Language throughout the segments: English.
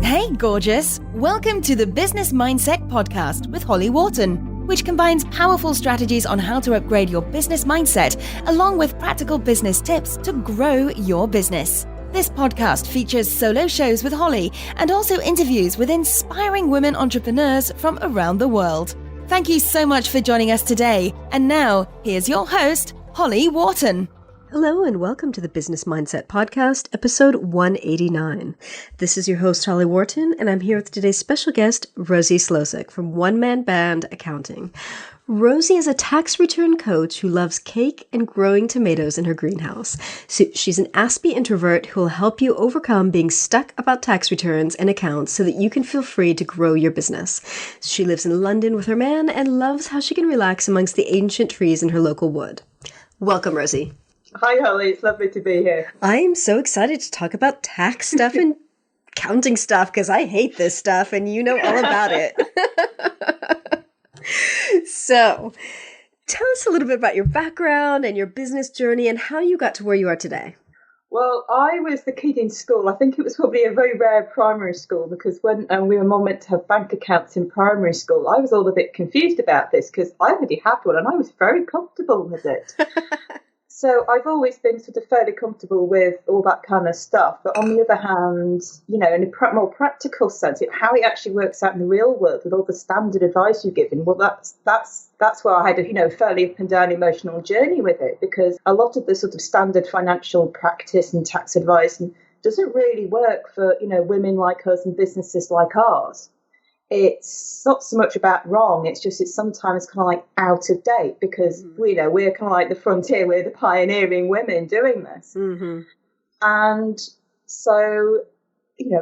Hey, gorgeous! Welcome to the Business Mindset Podcast with Holly Wharton, which combines powerful strategies on how to upgrade your business mindset, along with practical business tips to grow your business. This podcast features solo shows with Holly and also interviews with inspiring women entrepreneurs from around the world. Thank you so much for joining us today. And now, here's your host, Holly Wharton. Hello and welcome to the Business Mindset Podcast, episode 189. This is your host, Holly Wharton, and I'm here with today's special guest, Rosie Slosek from One Man Band Accounting. Rosie is a tax return coach who loves cake and growing tomatoes in her greenhouse. So she's an Aspie introvert who will help you overcome being stuck about tax returns and accounts so that you can feel free to grow your business. She lives in London with her man and loves how she can relax amongst the ancient trees in her local wood. Welcome, Rosie. Hi, Holly. It's lovely to be here. I am so excited to talk about tax stuff and accounting stuff because I hate this stuff and you know all about it. So, tell us a little bit about your background and your business journey and how you got to where you are today. Well, I was the kid in school. I think it was probably a very rare primary school because when we were more meant to have bank accounts in primary school, I was all a bit confused about this because I already had one and I was very comfortable with it. So I've always been sort of fairly comfortable with all that kind of stuff. But on the other hand, you know, in a more practical sense, how it actually works out in the real world with all the standard advice you're given, well, that's where I had a, fairly up and down emotional journey with it, because a lot of the sort of standard financial practice and tax advice doesn't really work for, women like us and businesses like ours. It's not so much about wrong, it's sometimes kind of like out of date because, we're kind of like the frontier, we're the pioneering women doing this. Mm-hmm. And so,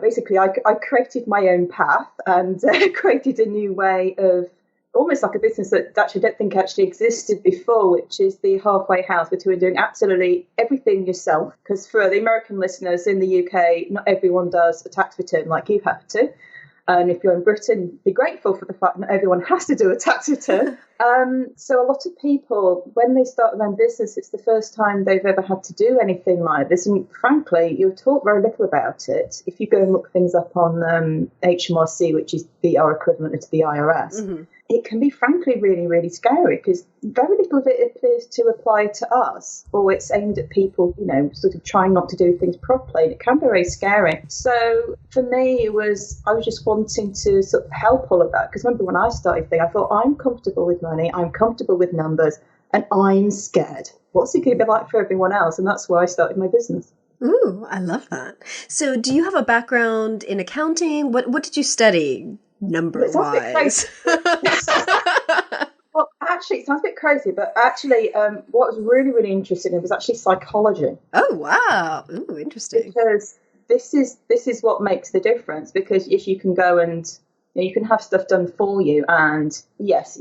basically I created my own path and created a new way of almost like a business that actually I don't think actually existed before, which is the halfway house between doing absolutely everything yourself. Because for the American listeners in the UK, not everyone does a tax return like you have to. And if you're in Britain, be grateful for the fact that everyone has to do a tax return. So a lot of people, when they start their own business, it's the first time they've ever had to do anything like this. And frankly, you're taught very little about it. If you go and look things up on HMRC, which is our equivalent to the IRS, mm-hmm. It can be, frankly, really, really scary because very little of it appears to apply to us, or it's aimed at people, sort of trying not to do things properly. And it can be very scary. So for me, I was just wanting to sort of help all of that. Because remember when I started things, I thought, I'm comfortable with money, I'm comfortable with numbers, and I'm scared. What's it going to be like for everyone else? And that's why I started my business. Ooh, I love that. So do you have a background in accounting? What did you study? Number-wise. Well, actually, it sounds a bit crazy, but actually, what was really, really interesting was actually psychology. Oh, wow. Ooh, interesting. Because this is what makes the difference. Because if you can go and you can have stuff done for you, and yes,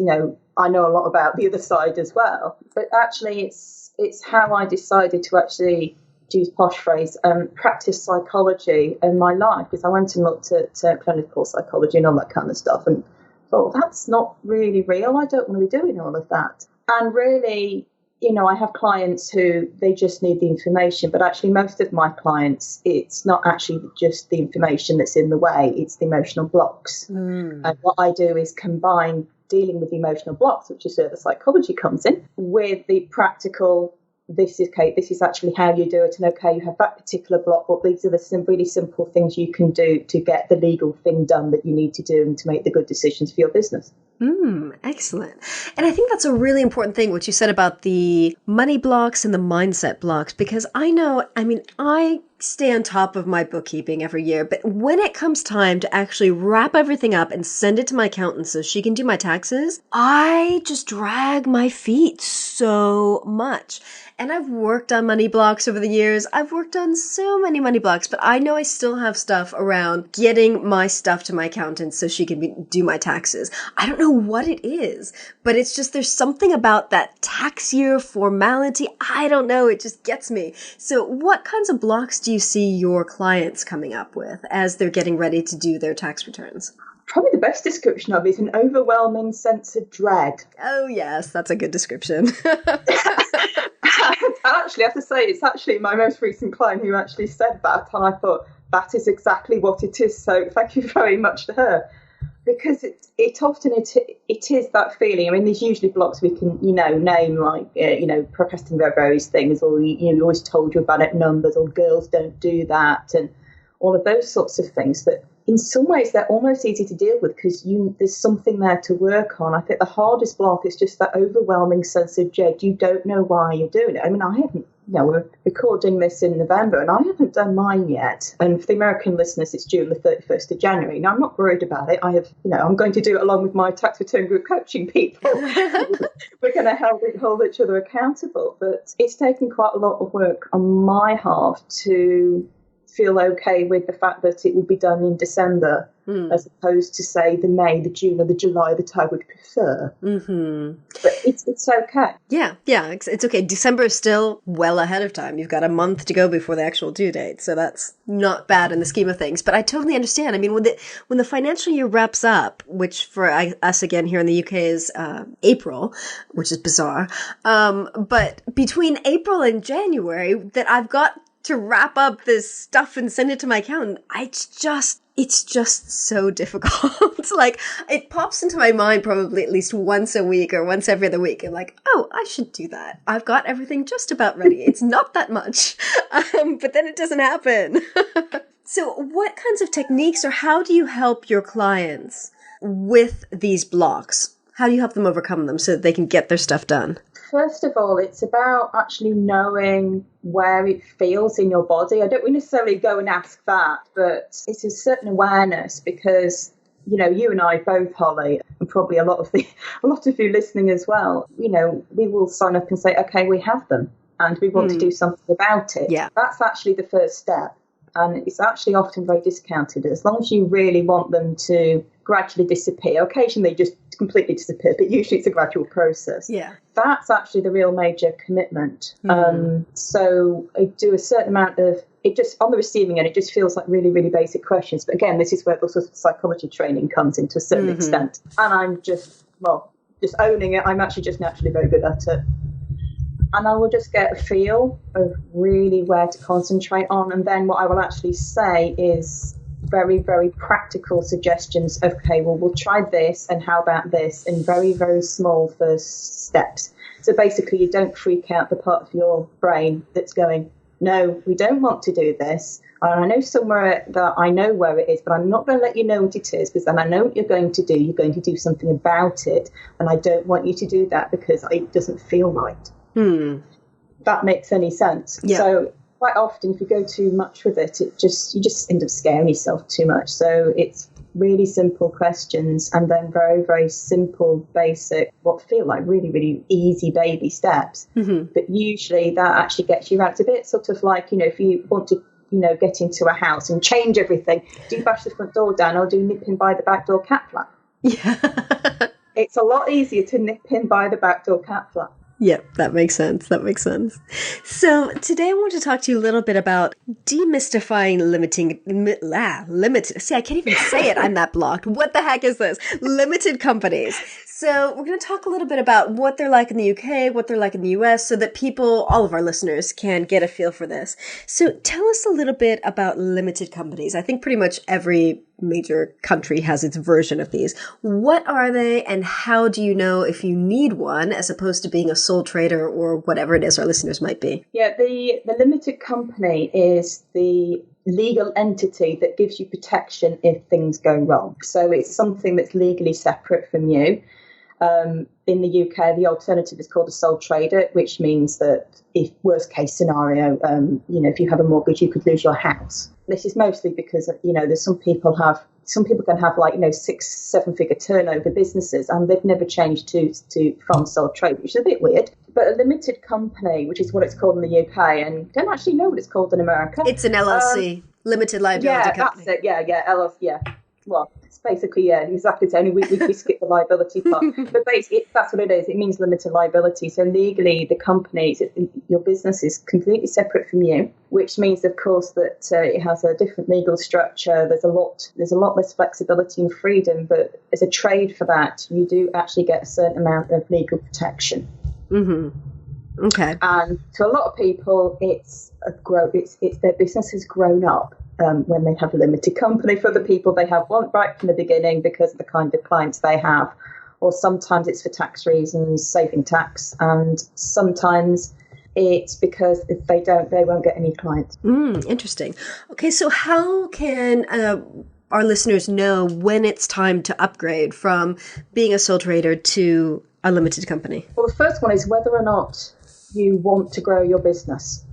I know a lot about the other side as well. But actually, it's how I decided to actually, to use posh phrase, practice psychology in my life, because I went and looked at clinical psychology and all that kind of stuff and thought, that's not really real. I don't want to be doing all of that. And really, I have clients who they just need the information, but actually most of my clients, it's not actually just the information that's in the way, it's the emotional blocks. And what I do is combine dealing with the emotional blocks, which is where the psychology comes in, with the practical. This is actually how you do it, and you have that particular block, but these are some really simple things you can do to get the legal thing done that you need to do and to make the good decisions for your business. Excellent. And I think that's a really important thing, what you said about the money blocks and the mindset blocks, because I stay on top of my bookkeeping every year, but when it comes time to actually wrap everything up and send it to my accountant so she can do my taxes, I just drag my feet so much. And I've worked on money blocks over the years. I've worked on so many money blocks, but I know I still have stuff around getting my stuff to my accountant so she can do my taxes. I don't know what it is, but it's just there's something about that tax year formality. I don't know. It just gets me. So what kinds of blocks do you see your clients coming up with as they're getting ready to do their tax returns? Probably the best description of it is an overwhelming sense of dread. Oh, yes, that's a good description. Actually, I have to say, it's actually my most recent client who actually said that. And I thought, that is exactly what it is. So thank you very much to her. Because it often is that feeling. I mean, there's usually blocks we can, name like, procrastinating about various things, or, you're always told you're bad at numbers, or girls don't do that, and all of those sorts of things. But in some ways, they're almost easy to deal with because there's something there to work on. I think the hardest block is just that overwhelming sense of dread. You don't know why you're doing it. I mean, I haven't. We're recording this in November and I haven't done mine yet. And for the American listeners, it's due on the 31st of January. Now, I'm not worried about it. I'm going to do it along with my tax return group coaching people. We're going to hold each other accountable. But it's taken quite a lot of work on my half to feel okay with the fact that it will be done in December as opposed to, say, the May, the June or the July that I would prefer. Mm-hmm. But it's okay. Yeah, it's okay. December is still well ahead of time. You've got a month to go before the actual due date. So that's not bad in the scheme of things. But I totally understand. I mean, when the financial year wraps up, which for us again here in the UK is April, which is bizarre. But between April and January that I've got to wrap up this stuff and send it to my accountant, it's just so difficult. Like, it pops into my mind probably at least once a week or once every other week. I'm like, oh, I should do that. I've got everything just about ready. It's not that much. But then it doesn't happen. So what kinds of techniques or how do you help your clients with these blocks? How do you help them overcome them so that they can get their stuff done? First of all, it's about actually knowing where it feels in your body. I don't necessarily go and ask that, but it's a certain awareness because, you and I both, Holly, and probably a lot of you listening as well, we will sign up and say, okay, we have them and we want to do something about it. Yeah. That's actually the first step. And it's actually often very discounted. As long as you really want them to gradually disappear, occasionally just completely disappear, but usually it's a gradual process. Yeah. That's actually the real major commitment. So I do a certain amount of, it just, on the receiving end, it just feels like really, really basic questions. But again, this is where the sort of psychology training comes in to a certain extent. And I'm just owning it. I'm actually just naturally very good at it. And I will just get a feel of really where to concentrate on. And then what I will actually say is very, very practical suggestions of, okay, well, we'll try this and how about this in very, very small first steps. So basically you don't freak out the part of your brain that's going, no, we don't want to do this. And I know somewhere that I know where it is, but I'm not going to let you know what it is because then I know what you're going to do. You're going to do something about it. And I don't want you to do that because it doesn't feel right. That makes any sense. Yeah. So quite often if you go too much with it, you just end up scaring yourself too much. So it's really simple questions and then very, very simple, basic, what feel like really, really easy baby steps. But usually that actually gets you out. It's a bit sort of like, if you want to, get into a house and change everything, do you bash the front door down or do you nip in by the back door cat flap? Yeah. It's a lot easier to nip in by the back door cat flap. Yep, that makes sense. So today I want to talk to you a little bit about demystifying limited. See, I can't even say it. I'm that blocked. What the heck is this? Limited companies. So we're going to talk a little bit about what they're like in the UK, what they're like in the US, so that people, all of our listeners, can get a feel for this. So tell us a little bit about limited companies. I think pretty much every major country has its version of these. What are they and how do you know if you need one as opposed to being a sole trader or whatever it is our listeners might be? Yeah, the limited company is the legal entity that gives you protection if things go wrong. So it's something that's legally separate from you. In the UK, the alternative is called a sole trader, which means that if worst case scenario, if you have a mortgage, you could lose your house. This is mostly because, there's some people can have 6-7 figure turnover businesses and they've never changed from sole trade, which is a bit weird. But a limited company, which is what it's called in the UK, and don't actually know what it's called in America. It's an LLC, limited liability company. Yeah, that's it. Yeah, LLC, yeah. Well, it's basically, exactly. It's only we skip the liability part. But basically, that's what it is. It means limited liability. So legally, the company, your business is completely separate from you, which means, of course, that it has a different legal structure. There's a lot less flexibility and freedom. But as a trade for that, you do actually get a certain amount of legal protection. Mm-hmm. Okay. And to a lot of people, it's their business has grown up. when they have a limited company. For other people, they have one right from the beginning because of the kind of clients they have. Or sometimes it's for tax reasons, saving tax. And sometimes it's because if they don't, they won't get any clients. Interesting. Okay, so how can our listeners know when it's time to upgrade from being a sole trader to a limited company? Well, the first one is whether or not you want to grow your business.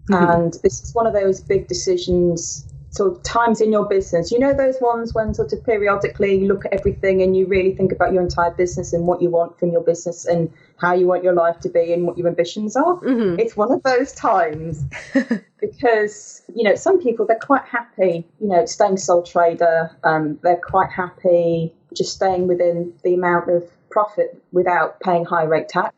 And this is one of those big decisions, sort of times in your business. You know those ones when sort of periodically you look at everything and you really think about your entire business and what you want from your business and how you want your life to be and what your ambitions are. It's one of those times because, you know, some people, they're quite happy, you know, staying sole trader. They're quite happy just staying within the amount of profit without paying high rate tax.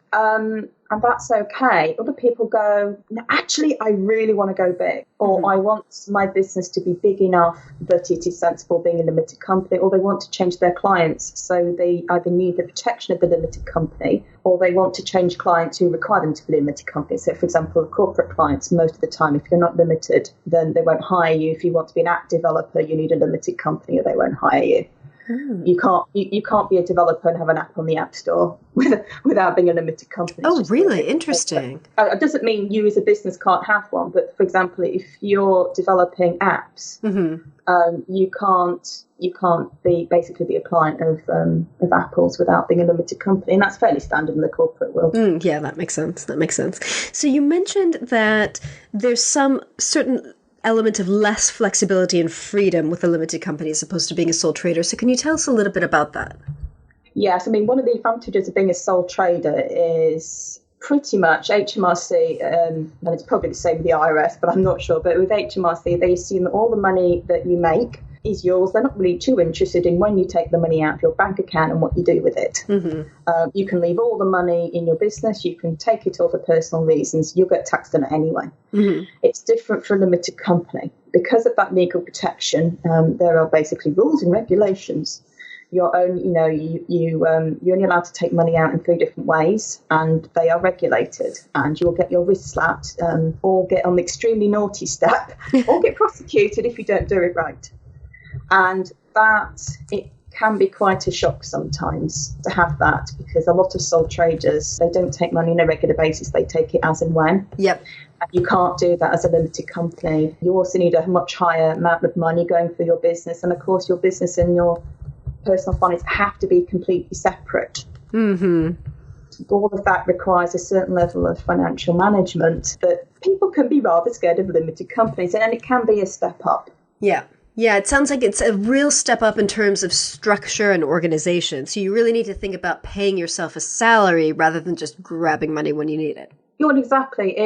And that's okay. Other people go, no, actually, I really want to go big, or I want my business to be big enough that it is sensible being a limited company, or they want to change their clients. So they either need the protection of the limited company, or they want to change clients who require them to be a limited company. So, for example, corporate clients, most of the time, if you're not limited, then they won't hire you. If you want to be an app developer, you need a limited company, or they won't hire you. You can't be a developer and have an app on the App Store without being a limited company. Oh, really? Interesting. It doesn't mean you as a business can't have one, but for example, if you're developing apps, you can't be a client of Apple's without being a limited company, and that's fairly standard in the corporate world. Yeah, that makes sense. So you mentioned that there's some certain element of less flexibility and freedom with a limited company as opposed to being a sole trader. So can you tell us a little bit about that? Yes, I mean, one of the advantages of being a sole trader is pretty much HMRC, and it's probably the same with the IRS, but I'm not sure. But with HMRC, they assume that all the money that you make is yours. They're not really too interested in when you take the money out of your bank account and what you do with it. You can leave all the money in your business. You can take it all for personal reasons. You'll get taxed on it anyway. It's different for a limited company. Because of that legal protection, there are basically rules and regulations. You're only allowed to take money out in 3 different ways, and they are regulated. And you'll get your wrist slapped, or get on the extremely naughty step, or get prosecuted if you don't do it right. And it can be quite a shock sometimes to have that, because a lot of sole traders, they don't take money on a regular basis. They take it as and when. Yep. And you can't do that as a limited company. You also need a much higher amount of money going for your business. And of course, your business and your personal finance have to be completely separate. All of that requires a certain level of financial management that people can be rather scared of limited companies, and it can be a step up. Yeah, it sounds like it's a real step up in terms of structure and organization. So you really need to think about paying yourself a salary rather than just grabbing money when you need it. Exactly.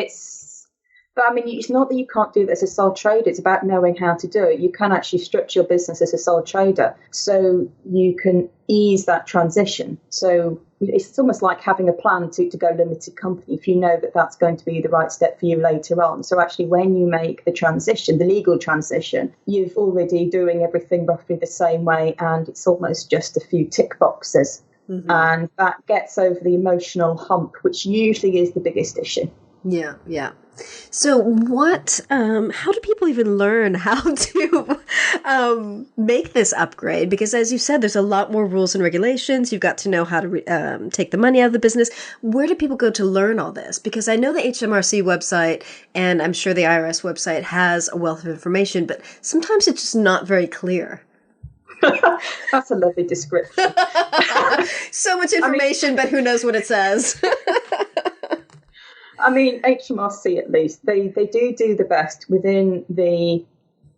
But I mean, it's not that you can't do this as a sole trader. It's about knowing how to do it. You can actually structure your business as a sole trader, so you can ease that transition. So it's almost like having a plan to go limited company if you know that that's going to be the right step for you later on. So actually, when you make the transition, the legal transition, you've already doing everything roughly the same way, and it's almost just a few tick boxes. And that gets over the emotional hump, which usually is the biggest issue. Yeah. So how do people even learn how to make this upgrade? Because as you said, there's a lot more rules and regulations. You've got to know how to take the money out of the business. Where do people go to learn all this? Because I know the HMRC website, and I'm sure the IRS website has a wealth of information, but sometimes it's just not very clear. That's a lovely description. So much information, but who knows what it says? I mean, HMRC, at least, they do the best within the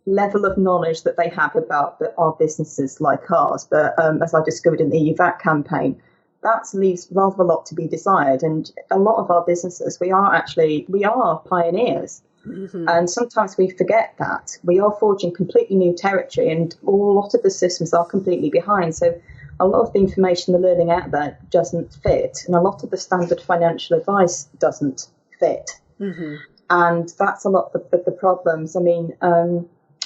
level of knowledge that they have about our businesses like ours. But as I discovered in the EU VAT campaign, that leaves rather a lot to be desired. And a lot of our businesses, we are pioneers. And sometimes we forget that. We are forging completely new territory, and a lot of the systems are completely behind. So a lot of the information they're learning out there doesn't fit, and a lot of the standard financial advice doesn't fit. And that's a lot of the problems. I mean,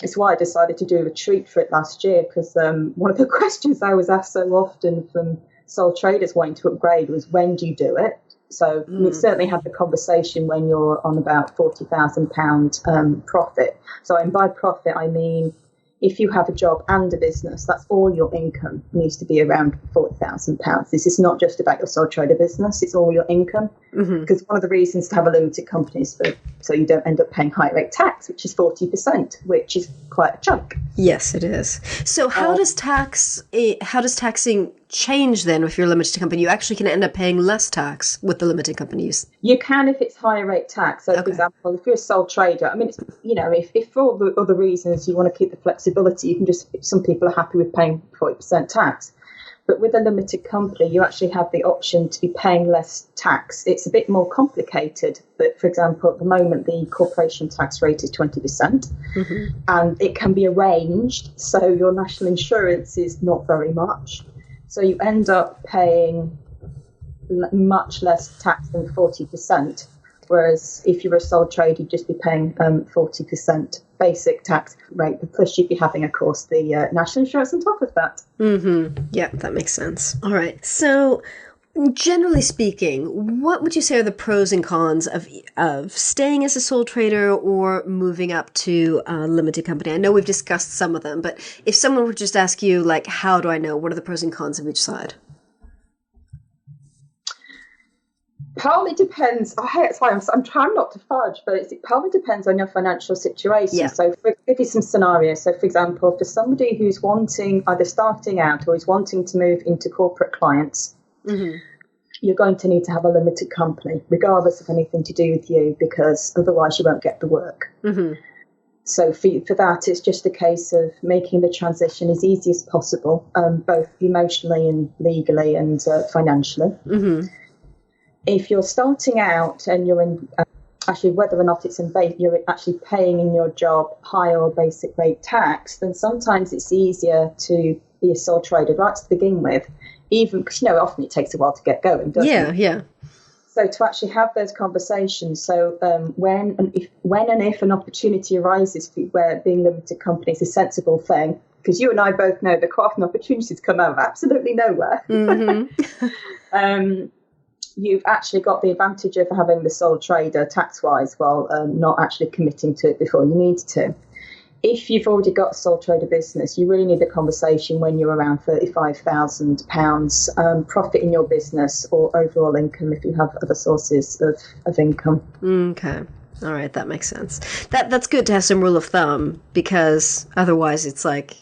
it's why I decided to do a retreat for it last year, because one of the questions I was asked so often from sole traders wanting to upgrade was, when do you do it? So we certainly have the conversation when you're on about £40,000 profit. So and by profit, I mean if you have a job and a business, that's all your income needs to be around £40,000. This is not just about your sole trader business, it's all your income. Because one of the reasons to have a limited company is so you don't end up paying high rate tax, which is 40%, which is quite a chunk. Yes, it is. So how does taxing change then if you're a limited company? You actually can end up paying less tax with the limited companies. You can if it's higher rate tax. So, for example, if you're a sole trader, I mean, it's, if for all the other reasons you want to keep the flexibility, you can some people are happy with paying 40% tax. But with a limited company, you actually have the option to be paying less tax. It's a bit more complicated. But, for example, at the moment, the corporation tax rate is 20%. And it can be arranged. So your national insurance is not very much. So you end up paying much less tax than 40%. Whereas if you're a sole trader, you'd just be paying 40% basic tax rate. Plus, you'd be having, of course, the national insurance on top of that. Yeah, that makes sense. All right. So generally speaking, what would you say are the pros and cons of staying as a sole trader or moving up to a limited company? I know we've discussed some of them, but if someone would just ask you, like, how do I know? What are the pros and cons of each side? Partly depends. I'm trying not to fudge, but it partly depends on your financial situation. Yeah. So, give you some scenarios. So, for example, for somebody who's wanting either starting out or is wanting to move into corporate clients, you're going to need to have a limited company, regardless of anything to do with you, because otherwise you won't get the work. So, for that, it's just a case of making the transition as easy as possible, both emotionally and legally and financially. If you're starting out and you're in, actually, whether or not it's you're actually paying in your job higher or basic rate tax, then sometimes it's easier to be a sole trader right to begin with, even because, often it takes a while to get going, doesn't it? Yeah. So to actually have those conversations, so when and if an opportunity arises where being limited company is a sensible thing, because you and I both know that quite often opportunities come out of absolutely nowhere. You've actually got the advantage of having the sole trader tax-wise while not actually committing to it before you need to. If you've already got a sole trader business, you really need a conversation when you're around £35,000 profit in your business or overall income if you have other sources of income. Okay. All right, that makes sense. That's good to have some rule of thumb, because otherwise it's like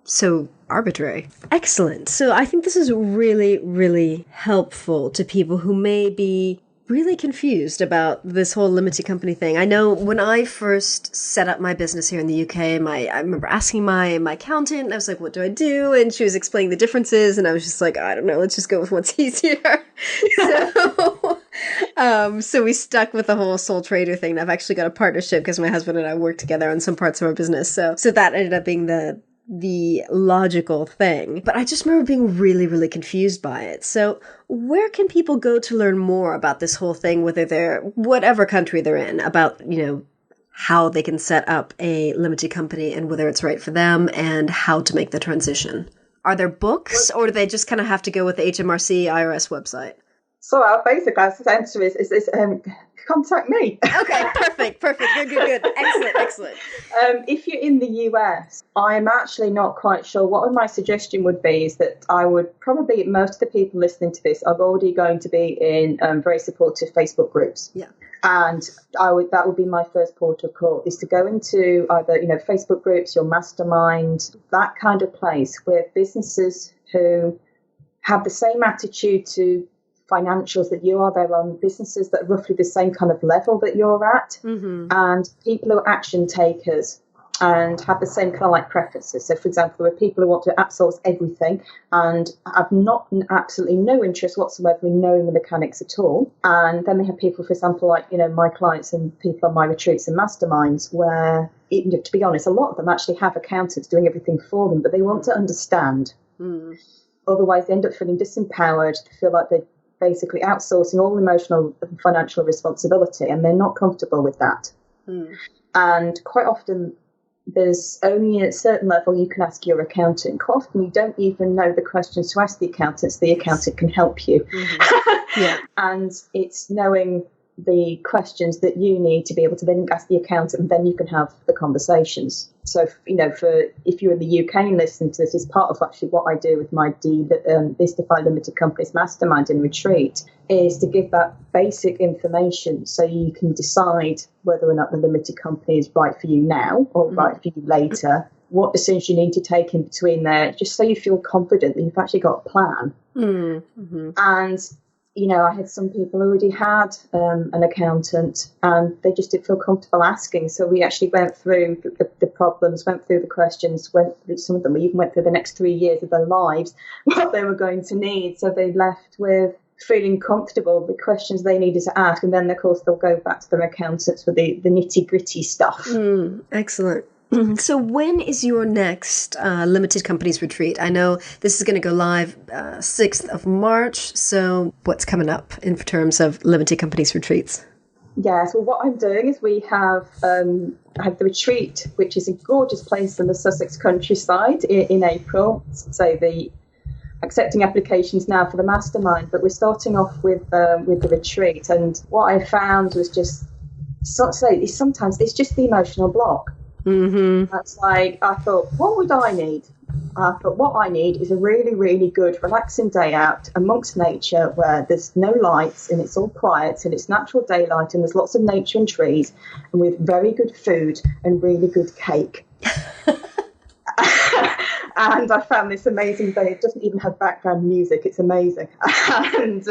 so arbitrary. Excellent. So I think this is really, really helpful to people who may be really confused about this whole limited company thing. I know when I first set up my business here in the UK, I remember asking my accountant, and I was like, what do I do? And she was explaining the differences, and I was just like, I don't know, let's just go with what's easier. So we stuck with the whole sole trader thing. I've actually got a partnership because my husband and I work together on some parts of our business. So that ended up being the logical thing. But I just remember being really, really confused by it. So where can people go to learn more about this whole thing, whether they're whatever country they're in, about, how they can set up a limited company and whether it's right for them and how to make the transition? Are there books, or do they just kind of have to go with the HMRC IRS website? So our basic answer is contact me. Okay, perfect. Good. Excellent. If you're in the US, I'm actually not quite sure. What my suggestion would be is that I would probably, most of the people listening to this are already going to be in very supportive Facebook groups. Yeah. And that would be my first port of call, is to go into either, Facebook groups, your mastermind, that kind of place where businesses who have the same attitude to financials that you are. They're on businesses that are roughly the same kind of level that you're at, and people who are action takers and have the same kind of like preferences. So, for example, there are people who want to outsource everything and have absolutely no interest whatsoever in knowing the mechanics at all. And then they have people, for example, like, my clients and people on my retreats and masterminds where, to be honest, a lot of them actually have accountants doing everything for them, but they want to understand. Otherwise, they end up feeling disempowered, feel like they're basically outsourcing all emotional and financial responsibility, and they're not comfortable with that. And quite often there's only a certain level you can ask your accountant. Quite often you don't even know the questions to ask the accountant, so the accountant can help you. Yeah. And it's knowing the questions that you need to be able to then ask the accountant, and then you can have the conversations. So, if you're in the UK and listen to this, is part of actually what I do with my demystify limited companies mastermind and retreat, is to give that basic information so you can decide whether or not the limited company is right for you now or right for you later. What decisions you need to take in between there, just so you feel confident that you've actually got a plan. And I had some people who already had an accountant, and they just didn't feel comfortable asking. So we actually went through the problems, went through the questions, went through some of them. We even went through the next 3 years of their lives, what they were going to need. So they left with feeling comfortable, the questions they needed to ask. And then, of course, they'll go back to their accountants for the nitty-gritty stuff. Excellent. So when is your next limited companies retreat? I know this is going to go live 6th of March. So what's coming up in terms of limited companies retreats? Yes, well, what I'm doing is we have the retreat, which is a gorgeous place in the Sussex countryside in April. So the accepting applications now for the mastermind, but we're starting off with the retreat. And what I found was just sometimes it's just the emotional block. That's like, I thought, what would I need? I thought, what I need is a really, really good, relaxing day out amongst nature where there's no lights and it's all quiet and it's natural daylight and there's lots of nature and trees and with very good food and really good cake. And I found this amazing day. It doesn't even have background music. It's amazing. And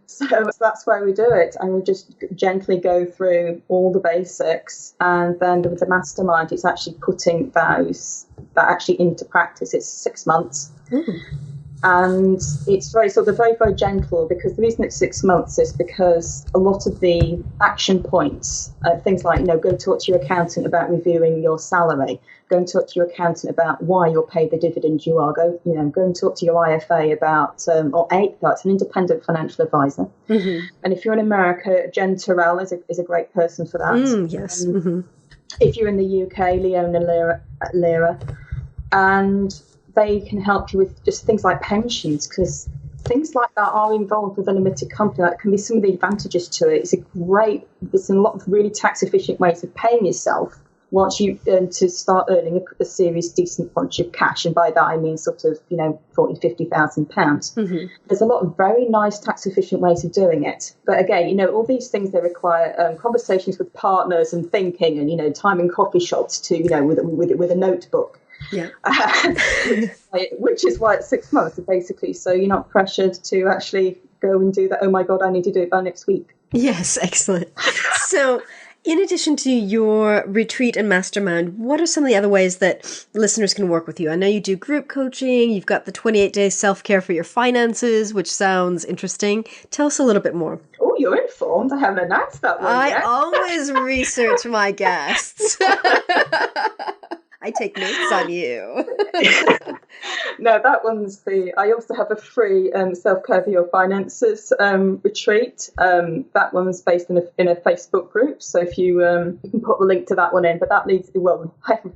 so that's why we do it. And we just gently go through all the basics. And then with the mastermind, it's actually putting that actually into practice. It's 6 months. And it's very very, very gentle, because the reason it's 6 months is because a lot of the action points, things like, go and talk to your accountant about reviewing your salary, go and talk to your accountant about why you're paid the dividend you are, go and talk to your IFA about, that's an independent financial advisor. And if you're in America, Jen Terrell is a great person for that. Yes. If you're in the UK, Leona Lira. And they can help you with just things like pensions, because things like that are involved with a limited company. That can be some of the advantages to it. There's a lot of really tax efficient ways of paying yourself once you to start earning a serious decent bunch of cash. And by that I mean sort of 40,000-50,000 pounds. There's a lot of very nice tax efficient ways of doing it, but again, all these things, they require conversations with partners and thinking, and time in coffee shops to with a notebook. Yeah. Which is why it's 6 months, basically. So you're not pressured to actually go and do that. Oh my God, I need to do it by next week. Yes, excellent. So in addition to your retreat and mastermind, what are some of the other ways that listeners can work with you? I know you do group coaching. You've got the 28-day self-care for your finances, which sounds interesting. Tell us a little bit more. Oh, you're informed. I haven't announced that one yet. I always research my guests. I take notes on you. No, that one's I also have a free self-care for your finances retreat. That one's based in a Facebook group. So if you can put the link to that one in, but that leads,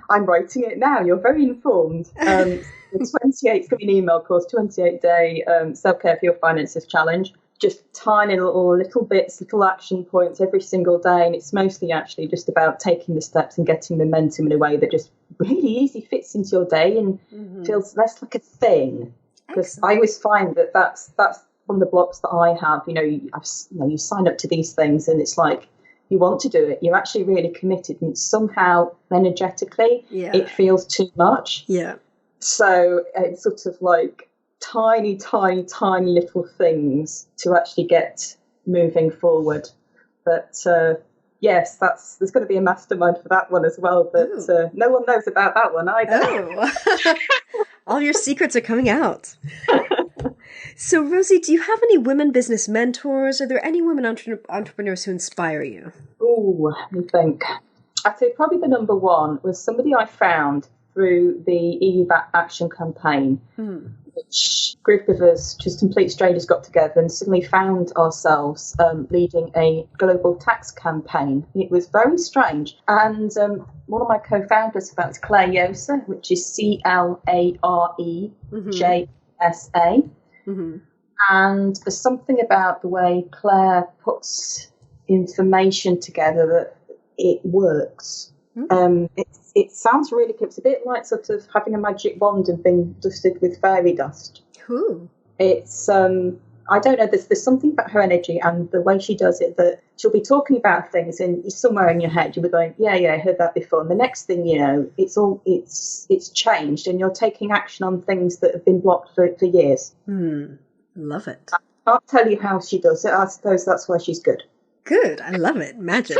I'm writing it now. You're very informed. The 28, it's going to be an email course, 28-day self-care for your finances challenge. Just tiny little bits, little action points every single day. And it's mostly actually just about taking the steps and getting momentum in a way that just really easy fits into your day and feels less like a thing. Because I always find that's one of the blocks that I have. You sign up to these things and it's like you want to do it. You're actually really committed, and somehow energetically it feels too much. Yeah. So it's sort of like tiny little things to actually get moving forward. But yes, there's going to be a mastermind for that one as well, but no one knows about that one either. All your secrets are coming out. So Rosie, do you have any women business mentors? Are there any women entrepreneurs who inspire you? Oh, let me think. I'd say probably the number one was somebody I found through the EU VAT Action campaign. which a group of us, just complete strangers, got together and suddenly found ourselves leading a global tax campaign. It was very strange. And one of my co-founders of that was Claire Yosa, which is CLAREJSA. Mm-hmm. And there's something about the way Claire puts information together that it works. It sounds really cool. It's a bit like sort of having a magic wand and being dusted with fairy dust. Cool. It's I don't know. There's something about her energy and the way she does it that she'll be talking about things and somewhere in your head you'll be going, yeah, I heard that before. And the next thing you know, it's changed and you're taking action on things that have been blocked for years. Love it. I can't tell you how she does it. I suppose that's why she's good. Good. I love it. Magic.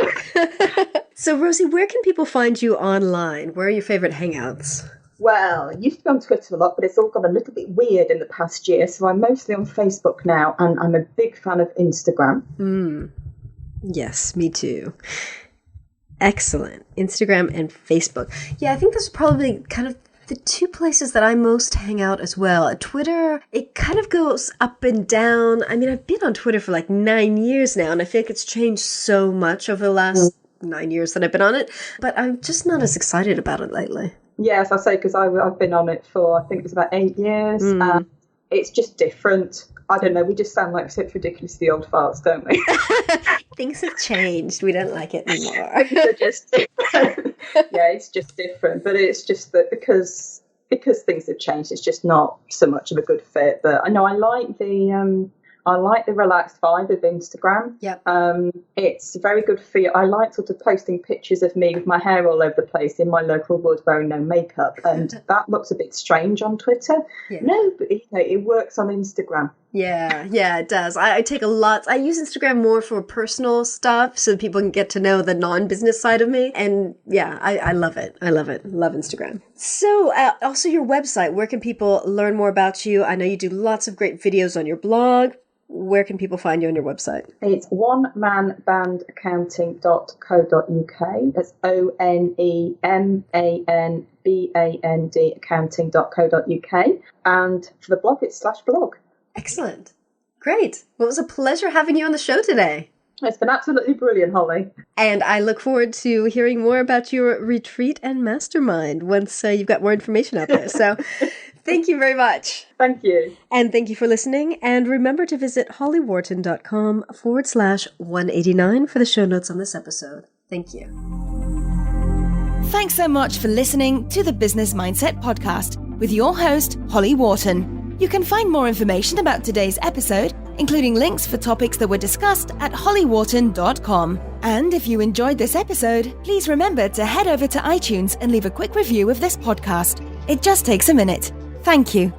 So, Rosie, where can people find you online? Where are your favorite hangouts? Well, I used to be on Twitter a lot, but it's all got a little bit weird in the past year. So I'm mostly on Facebook now, and I'm a big fan of Instagram. Yes, me too. Excellent. Instagram and Facebook. Yeah, I think those are probably kind of the two places that I most hang out as well. Twitter, it kind of goes up and down. I mean, I've been on Twitter for like 9 years now, and I feel like it's changed so much over the last 9 years that I've been on it, but I'm just not as excited about it lately. Yes, I say, because I've been on it for, I think it was about 8 years, and it's just different. I don't know, we just sound like such ridiculously old farts, don't we? Things have changed. We don't like it anymore. They're just different. Yeah, it's just different, but it's just that because things have changed, it's just not so much of a good fit. But I know I like the relaxed vibe of Instagram. Yep. It's very good for you. I like sort of posting pictures of me with my hair all over the place in my local wood wearing no makeup. And that looks a bit strange on Twitter. Yeah. No, but it works on Instagram. Yeah, it does. I take a lot. I use Instagram more for personal stuff so people can get to know the non-business side of me. And yeah, I love it. I love it. Love Instagram. So also your website, where can people learn more about you? I know you do lots of great videos on your blog. Where can people find you on your website? It's onemanbandaccounting.co.uk. That's ONEMANBAND accounting.co.uk. And for the blog, it's /blog. Excellent. Great. Well, it was a pleasure having you on the show today. It's been absolutely brilliant, Holly. And I look forward to hearing more about your retreat and mastermind once you've got more information out there. So thank you very much. Thank you. And thank you for listening. And remember to visit hollywharton.com/189 for the show notes on this episode. Thank you. Thanks so much for listening to the Business Mindset Podcast with your host, Holly Wharton. You can find more information about today's episode, including links for topics that were discussed at hollywharton.com. And if you enjoyed this episode, please remember to head over to iTunes and leave a quick review of this podcast. It just takes a minute. Thank you.